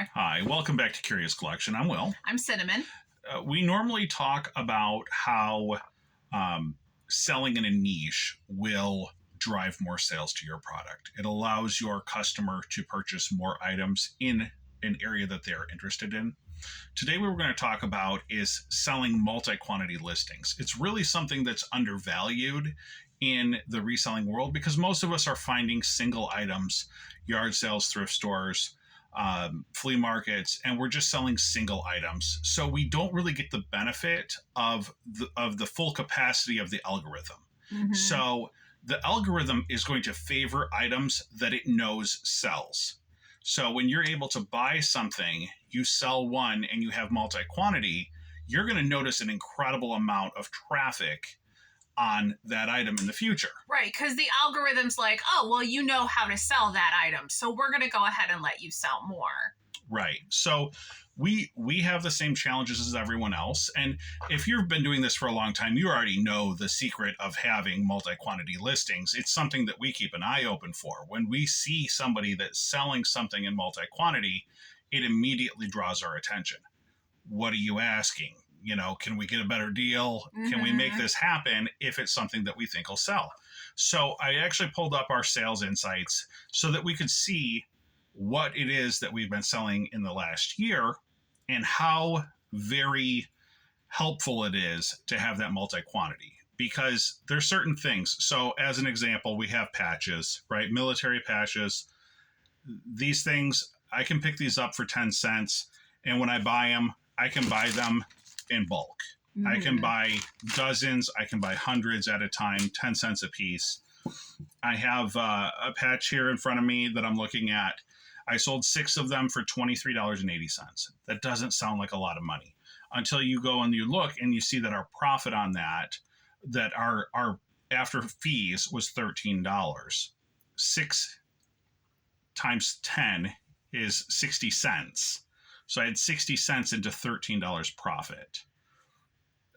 Jennifer. Hi, welcome back to Curious Collection. I'm Will. I'm Cinnamon. We normally talk about how selling in a niche will drive more sales to your product. It allows your customer to purchase more items in an area that they're interested in. Today, what we're going to talk about is selling multi-quantity listings. It's really something that's undervalued in the reselling world because most of us are finding single items, yard sales, thrift stores, flea markets, and we're just selling single items. So we don't really get the benefit of the full capacity of the algorithm. Mm-hmm. So the algorithm is going to favor items that it knows sells. So when you're able to buy something, you sell one and you have multi-quantity, you're going to notice an incredible amount of traffic on that item in the future. Right, because the algorithm's like, oh, well, you know how to sell that item, so we're going to go ahead and let you sell more. Right. So we have the same challenges as everyone else. And if you've been doing this for a long time, you already know the secret of having multi-quantity listings. It's something that we keep an eye open for. When we see somebody that's selling something in multi-quantity, it immediately draws our attention. What are you asking? You know, can we get a better deal? Mm-hmm. Can we make this happen if it's something that we think will sell? So I actually pulled up our sales insights so that we could see what it is that we've been selling in the last year and how very helpful it is to have that multi-quantity, because there's certain things. So as an example, we have patches, right? Military patches. These things, I can pick these up for 10 cents. And when I buy them, I can buy them in bulk. Mm-hmm. I can buy dozens. I can buy hundreds at a time, 10 cents a piece. I have a patch here in front of me that I'm looking at. I sold 6 of them for $23.80. That doesn't sound like a lot of money until you go and you look and you see that our profit on that our after fees was $13. 6 times 10 is 60 cents. So I had 60 cents into $13 profit.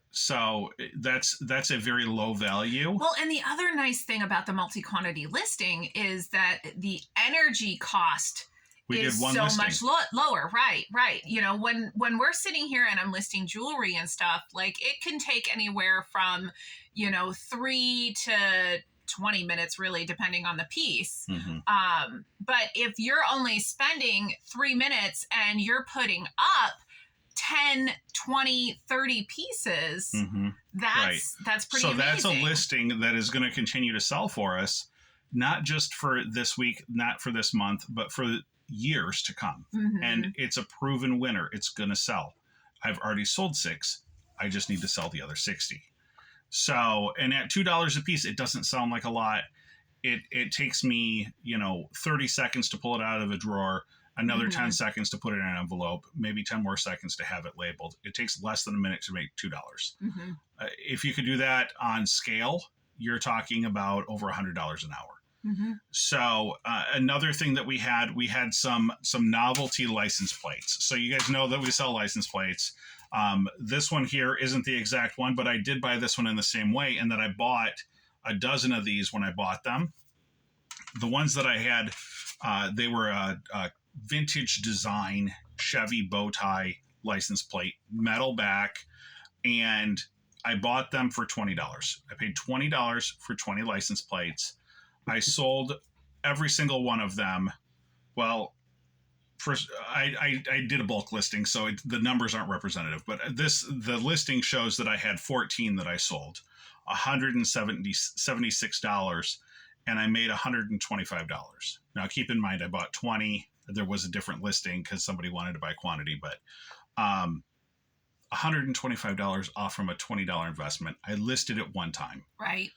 So that's a very low value. Well, and the other nice thing about the multi-quantity listing is that the energy cost is so much lower. Right. You know, when we're sitting here and I'm listing jewelry and stuff, like it can take anywhere from, 3 to 20 minutes, really, depending on the piece. Mm-hmm. But if you're only spending 3 minutes and you're putting up 10, 20, 30 pieces, mm-hmm. that's pretty amazing. So that's a listing that is going to continue to sell for us, not just for this week, not for this month, but for years to come. Mm-hmm. And it's a proven winner. It's going to sell. I've already sold 6. I just need to sell the other 60. So, and at $2 a piece, it doesn't sound like a lot. It takes me, 30 seconds to pull it out of a drawer, another mm-hmm. 10 seconds to put it in an envelope, maybe 10 more seconds to have it labeled. It takes less than a minute to make $2. Mm-hmm. If you could do that on scale, you're talking about over $100 an hour. Mm-hmm. So another thing that we had some novelty license plates. So you guys know that we sell license plates. This one here isn't the exact one, but I did buy this one in the same way, and that I bought a dozen of these when I bought them. The ones that I had, they were a vintage design Chevy bow tie license plate, metal back, and I bought them for $20. I paid $20 for 20 license plates. I sold every single one of them. Well, first, I did a bulk listing, so the numbers aren't representative. But the listing shows that I had 14 that I sold, $176, and I made $125. Now, keep in mind, I bought 20. There was a different listing because somebody wanted to buy quantity, but $125 off from a $20 investment. I listed it one time. Right.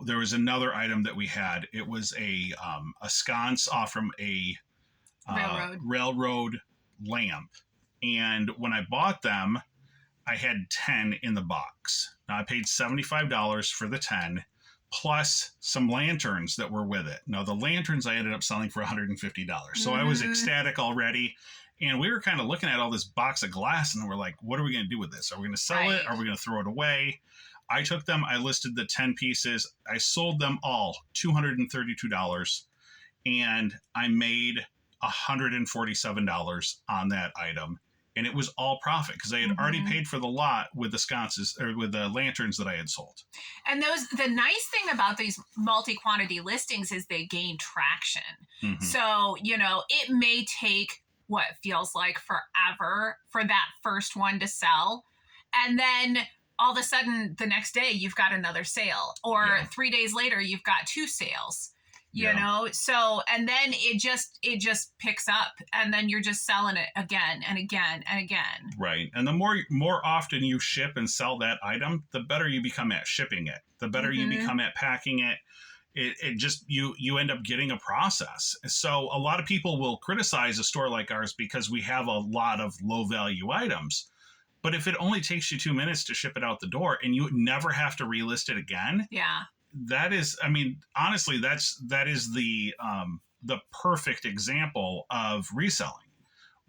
There was another item that we had. It was a sconce off from a railroad lamp. And when I bought them, I had 10 in the box. Now I paid $75 for the 10 plus some lanterns that were with it. Now the lanterns I ended up selling for $150. So I was ecstatic already. And we were kind of looking at all this box of glass and we're like, what are we going to do with this? Are we going to sell it? Are we going to throw it away? I took them, I listed the 10 pieces. I sold them all $232. And I made $147 on that item. And it was all profit because I had already paid for the lot with the sconces or with the lanterns that I had sold. And the nice thing about these multi-quantity listings is they gain traction. So, it may take what feels like forever for that first one to sell. And then all of a sudden the next day you've got another sale, or 3 days later, you've got 2 sales. You know, so, and then it just picks up, and then you're just selling it again and again and again. Right. And the more often you ship and sell that item, the better you become at shipping it, the better you become at packing it. It just, you end up getting a process. So a lot of people will criticize a store like ours because we have a lot of low value items. But if it only takes you 2 minutes to ship it out the door and you never have to relist it again. Yeah. That is, I mean, honestly, that is the perfect example of reselling.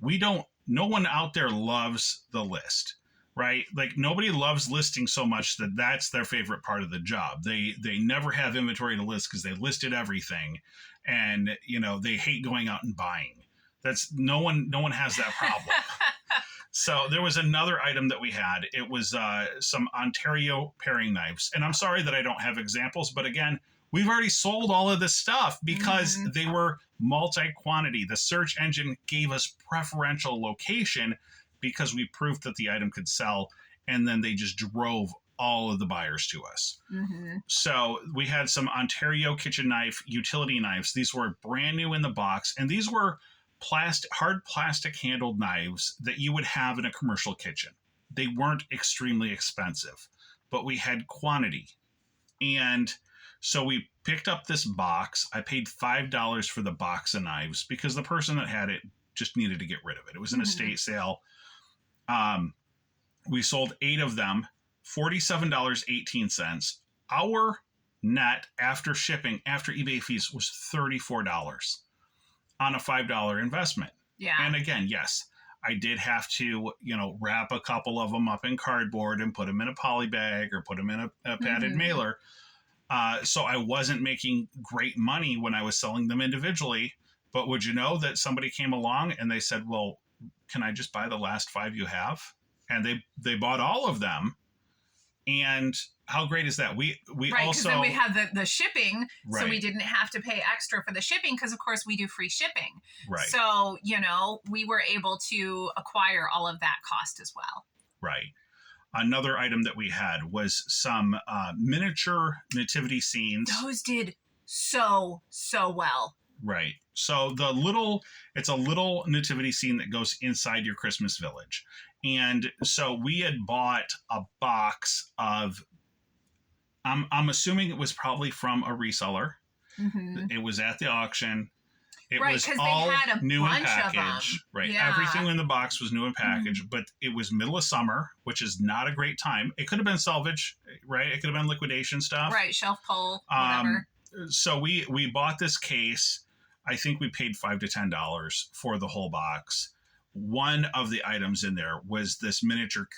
No one out there loves the list, right? Like, nobody loves listing so much that that's their favorite part of the job. They never have inventory to list because they listed everything, and they hate going out and buying. That's no one has that problem. So there was another item that we had. It was some Ontario paring knives. And I'm sorry that I don't have examples, but again, we've already sold all of this stuff because they were multi-quantity. The search engine gave us preferential location because we proved that the item could sell, and then they just drove all of the buyers to us. So we had some Ontario kitchen knife utility knives. These were brand new in the box, and these were hard plastic handled knives that you would have in a commercial kitchen. They weren't extremely expensive, but we had quantity. And so we picked up this box. I paid $5 for the box of knives because the person that had it just needed to get rid of it. It was an estate sale. We sold 8 of them, $47.18. Our net after shipping, after eBay fees, was $34. On a $5 investment. Yeah. And again, yes, I did have to, wrap a couple of them up in cardboard and put them in a poly bag or put them in a padded mailer. So I wasn't making great money when I was selling them individually. But would you know that somebody came along and they said, well, can I just buy the last 5 you have? And they bought all of them. And how great is that? We right, also, because then we have the shipping, right. So we didn't have to pay extra for the shipping because, of course, we do free shipping. Right. So, we were able to acquire all of that cost as well. Right. Another item that we had was some miniature nativity scenes. Those did so well. Right. So it's a little nativity scene that goes inside your Christmas village. And so we had bought a box of, I'm assuming it was probably from a reseller. It was at the auction. It was all new in package. Right. Yeah. Everything in the box was new in package, but it was middle of summer, which is not a great time. It could have been salvage, right? It could have been liquidation stuff. Right. Shelf pull, whatever. So we bought this case. I think we paid $5 to $10 for the whole box. One of the items in there was this miniature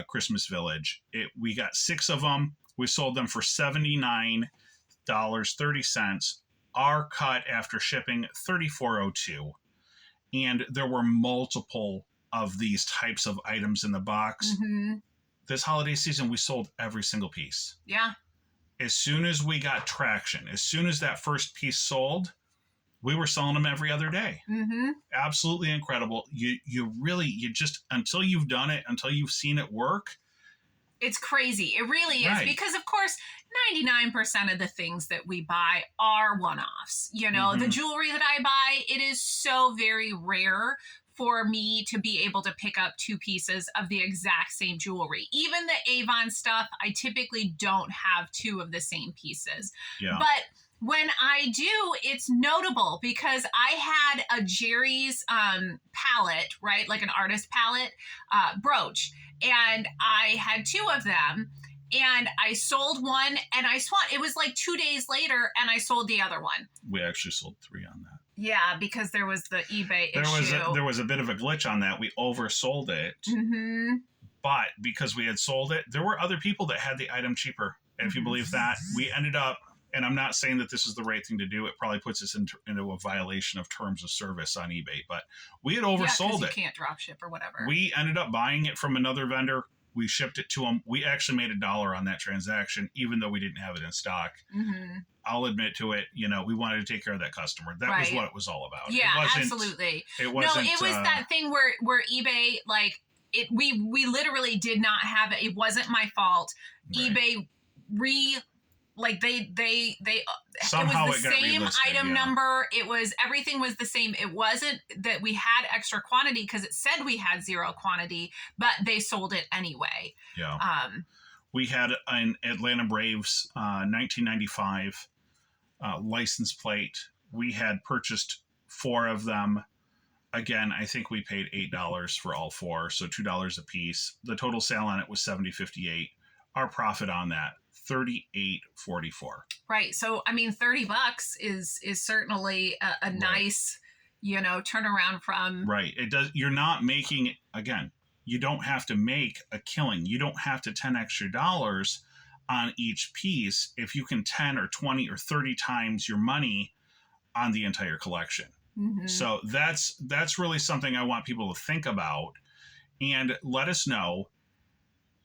Christmas village. We got 6 of them. We sold them for $79.30. Our cut after shipping, $34.02. And there were multiple of these types of items in the box. This holiday season, we sold every single piece. Yeah. As soon as we got traction, as soon as that first piece sold, we were selling them every other day. Absolutely incredible. You just, until you've done it, until you've seen it work. It's crazy. It really is. Right. Because, of course, 99% of the things that we buy are one-offs. The jewelry that I buy, it is so very rare for me to be able to pick up 2 pieces of the exact same jewelry. Even the Avon stuff, I typically don't have 2 of the same pieces. Yeah. But when I do, it's notable because I had a Jerry's palette, right? Like an artist palette brooch. And I had 2 of them. And I sold one and it was like 2 days later and I sold the other one. We actually sold 3 on that. Yeah, because there was the eBay issue. There was a bit of a glitch on that. We oversold it. But because we had sold it, there were other people that had the item cheaper. And if you believe that, we ended up and I'm not saying that this is the right thing to do. It probably puts us into a violation of terms of service on eBay, but we had oversold it. You can't drop ship or whatever. We ended up buying it from another vendor. We shipped it to them. We actually made $1 on that transaction, even though we didn't have it in stock. Mm-hmm. I'll admit to it. We wanted to take care of that customer. That was what it was all about. Yeah, absolutely. It wasn't. No, it was that thing where eBay, like, we literally did not have it. It wasn't my fault. Right. eBay they somehow it was the same relisted, item number. Everything was the same. It wasn't that we had extra quantity because it said we had 0 quantity, but they sold it anyway. Yeah. We had an Atlanta Braves 1995 license plate. We had purchased 4 of them. Again, I think we paid $8 for all 4, so $2 a piece. The total sale on it was $70.58. Our profit on that, $38.44. Right. So I mean, $30 is certainly a nice, turnaround from. Right. It does. You're not making, again, you don't have to make a killing. You don't have to $10 extra on each piece if you can 10 or 20 or 30 times your money on the entire collection. Mm-hmm. So that's really something I want people to think about, and let us know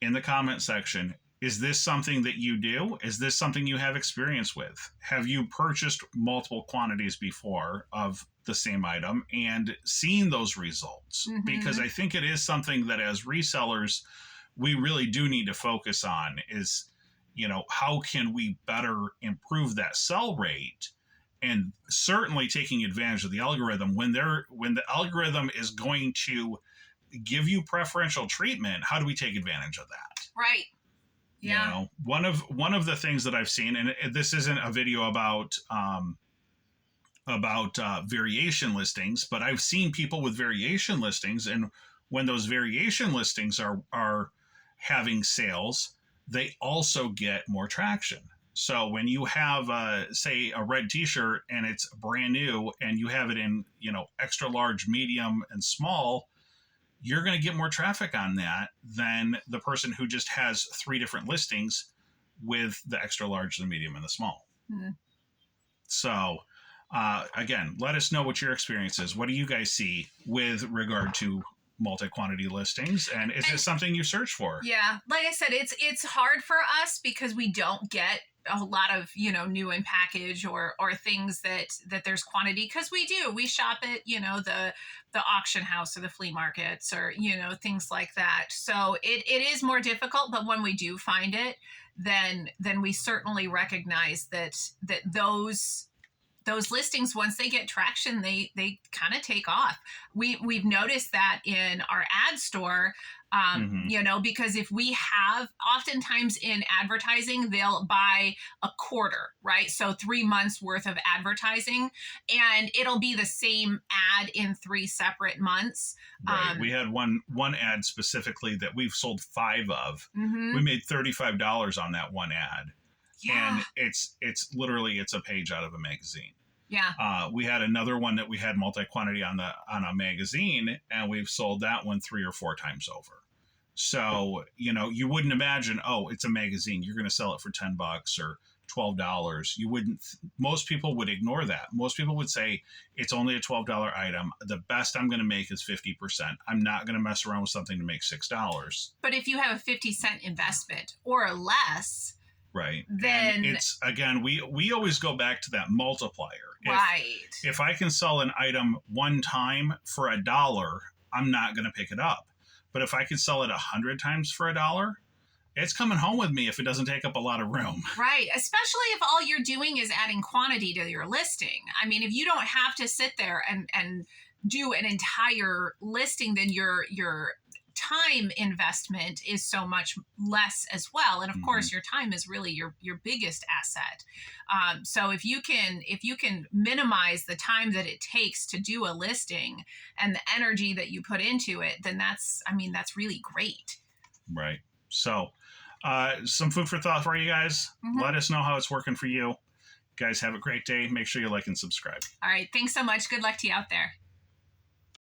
in the comment section. Is this something that you do? Is this something you have experience with? Have you purchased multiple quantities before of the same item and seen those results? Mm-hmm. Because I think it is something that as resellers, we really do need to focus on is, how can we better improve that sell rate? And certainly taking advantage of the algorithm when the algorithm is going to give you preferential treatment, how do we take advantage of that? Right. Yeah. One of the things that I've seen, and this isn't a video about variation listings, but I've seen people with variation listings, and when those variation listings are having sales, they also get more traction. So when you have, say, a red T-shirt and it's brand new, and you have it in, extra large, medium, and small, you're going to get more traffic on that than the person who just has 3 different listings with the extra large, the medium, and the small. Mm-hmm. So, again, let us know what your experience is. What do you guys see with regard to multi-quantity listings, and is it something you search for? Yeah, like I said, it's hard for us because we don't get a lot of new in package or things that there's quantity, because we shop at the auction house or the flea markets or things like that. So it is more difficult, but when we do find it, then we certainly recognize that those listings, once they get traction, they kind of take off. We've noticed that in our ad store, because if we have, oftentimes in advertising, they'll buy a quarter, right? So 3 months worth of advertising, and it'll be the same ad in 3 separate months. Right. We had one ad specifically that we've sold 5 of. Mm-hmm. We made $35 on that one ad. Yeah. And it's literally a page out of a magazine. Yeah. We had another one that we had multi-quantity on a magazine, and we've sold that one 3 or 4 times over. So, you wouldn't imagine, it's a magazine, you're going to sell it for $10 or $12. You wouldn't, most people would ignore that. Most people would say it's only a $12 item. The best I'm going to make is 50%. I'm not going to mess around with something to make $6. But if you have a 50-cent investment or less, right. Then and it's, again, we always go back to that multiplier. Right. If I can sell an item one time for $1, I'm not going to pick it up. But if I can sell it 100 times for $1, it's coming home with me if it doesn't take up a lot of room. Right. Especially if all you're doing is adding quantity to your listing. I mean, if you don't have to sit there and do an entire listing, then your time investment is so much less as well. And of course, your time is really your biggest asset. So if you can minimize the time that it takes to do a listing and the energy that you put into it, then that's really great. Right. So some food for thought for you guys. Mm-hmm. Let us know how it's working for you. Guys, have a great day. Make sure you like and subscribe. All right. Thanks so much. Good luck to you out there.